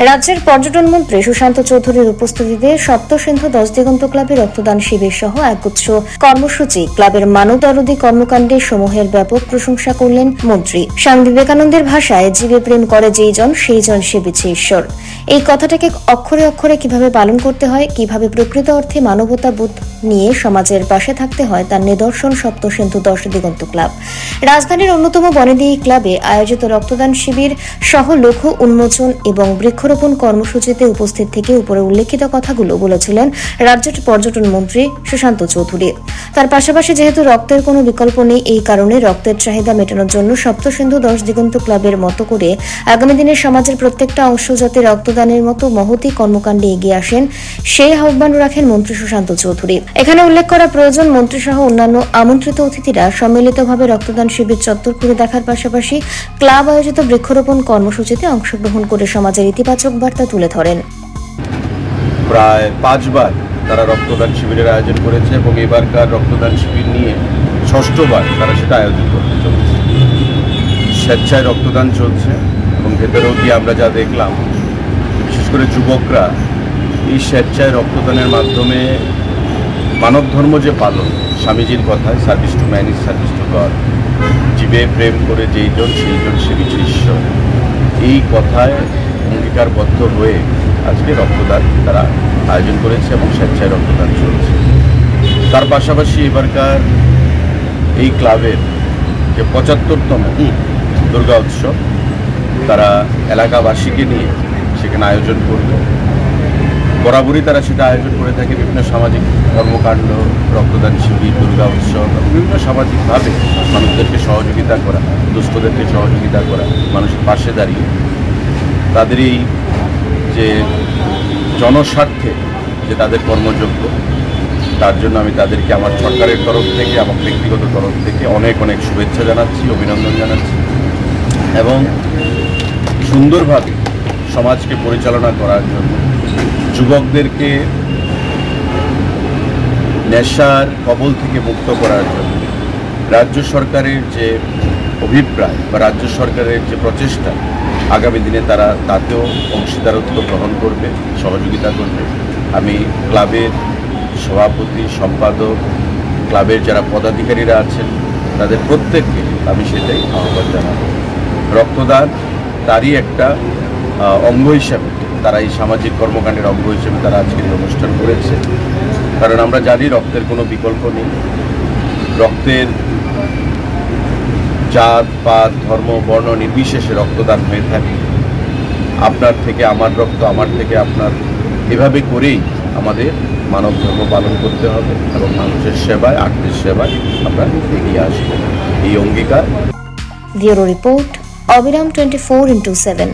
রাজ্যের পর্যটন মন্ত্রী সুশান্ত চৌধুরীর উপস্থিতিতে সপ্তসিন্ধু 10 দিগন্ত ক্লাবে রক্তদান শিবির সহ একগুচ্ছ কর্মসূচি ক্লাবের মানবদরদী কর্মকাণ্ডে সমূহের ব্যাপক প্রশংসা করলেন মন্ত্রী। স্বামী বিবেকানন্দের ভাষায় জীবে প্রেম করে যেই জন সেই জন সেবিছে ঈশ্বর। এই কথাটাকে অক্ষরে অক্ষরে কিভাবে পালন করতে হয়, কিভাবে প্রকৃত অর্থে মানবতা বোধ নিয়ে সমাজের পাশে থাকতে হয় তার নিদর্শন সপ্তসিন্ধু 10 দিগন্ত ক্লাব। রাজধানীর অন্যতম বনেদি ক্লাবে আয়োজিত রক্তদান শিবির সহ লঘু উন্মোচন এবং বৃক্ষরোপণ কর্মসূচিতে উপস্থিত থেকে উপরে উল্লেখিত কথাগুলো বলেছিলেন রাজ্যের পর্যটন মন্ত্রী সুশান্ত চৌধুরী। তার পাশাপাশি যেহেতু রক্তের কোনো বিকল্প নেই, এই কারণে রক্তের চাহিদা মেটানোর জন্য সপ্তসিন্ধু 10 দিগন্ত ক্লাবের মতো করে আগামী দিনে সমাজের প্রত্যেকটা অংশ যাতে রক্তদানের মতো মহতী কর্মকাণ্ডে এগিয়ে আসেন সেই আহ্বান রাখেন মন্ত্রী সুশান্ত চৌধুরী। এখানে উল্লেখ করা প্রয়োজন, মন্ত্রী সহ অন্যান্য আমন্ত্রিত অতিথিরা সম্মিলিতভাবে রক্তদান শিবির চত্বর ঘুরে দেখার পাশাপাশি ক্লাব আয়োজিত বৃক্ষরোপণ কর্মসূচিতে অংশগ্রহণ করে সমাজের ইতিবাচক বার্তা তুলে ধরেন। প্রায় 5 বার তারা রক্তদান শিবিরের আয়োজন করেছে এবং এবারকার রক্তদান শিবির নিয়ে 6বার তারা সেটা আয়োজন করতে চলেছে। স্বেচ্ছায় রক্তদান চলছে এবং ভেতরেও গিয়ে আমরা যা দেখলাম, বিশেষ করে যুবকরা এই স্বেচ্ছায় রক্তদানের মাধ্যমে মানব ধর্ম যে পালন, স্বামীজির কথায় service to man is service to god, জীবে প্রেম করে যেই জন সেই জন সেবিছে ঈশ্বর, এই কথায় অঙ্গীকারবদ্ধ হয়ে আজকে রক্তদান তারা আয়োজন করেছে এবং স্বেচ্ছায় রক্তদান চলছে। তার পাশাপাশি এবারকার এই ক্লাবের যে 75তম দুর্গা উৎসব তারা এলাকাবাসীকে নিয়ে সেখানে আয়োজন করবে। বরাবরই তারা সেটা আয়োজন করে থাকে বিভিন্ন সামাজিক কর্মকাণ্ড, রক্তদান শিবির, দুর্গা উৎসব, বিভিন্ন সামাজিকভাবে মানুষদেরকে সহযোগিতা করা, দুস্থদেরকে সহযোগিতা করা, মানুষের পাশে দাঁড়িয়ে তাদের এই যে জনস্বার্থে যে তাদের কর্মযোগ্য, তার জন্য আমি তাদেরকে আমার সরকারের তরফ থেকে, আমার ব্যক্তিগত তরফ থেকে অনেক অনেক শুভেচ্ছা জানাচ্ছি, অভিনন্দন জানাচ্ছি এবং সুন্দরভাবে সমাজকে পরিচালনা করার জন্য যুবকদেরকে নেশার কবল থেকে মুক্ত করার জন্য রাজ্য সরকারের যে অভিপ্রায় বা রাজ্য সরকারের যে প্রচেষ্টা, আগামী দিনে তারা তাতেও অংশীদারত্ব গ্রহণ করবে, সহযোগিতা করবে। আমি ক্লাবের সভাপতি, সম্পাদক, ক্লাবের যারা পদাধিকারীরা আছেন তাদের প্রত্যেককে আমি সেটাই আহ্বান জানাবো। রক্তদান তারই একটা অঙ্গ হিসাবে তারা এই সামাজিক কর্মকাণ্ডের অঙ্গ হিসেবে তারা আজকের এই অনুষ্ঠান করেছে। কারণ আমরা জানি রক্তের কোনো বিকল্প নেই। রক্তের জাত, পাত, ধর্ম, বর্ণ নির্বিশেষে রক্তদান হয়ে থাকে। আপনার থেকে আমার রক্ত, আমার থেকে আপনার, এভাবে করেই আমাদের মানব ধর্ম পালন করতে হবে এবং মানুষের সেবায়, আত্মীয় সেবায় আমরা এগিয়ে আসবো, এই অঙ্গীকার। ব্যুরো রিপোর্ট, অবিরাম 24x7।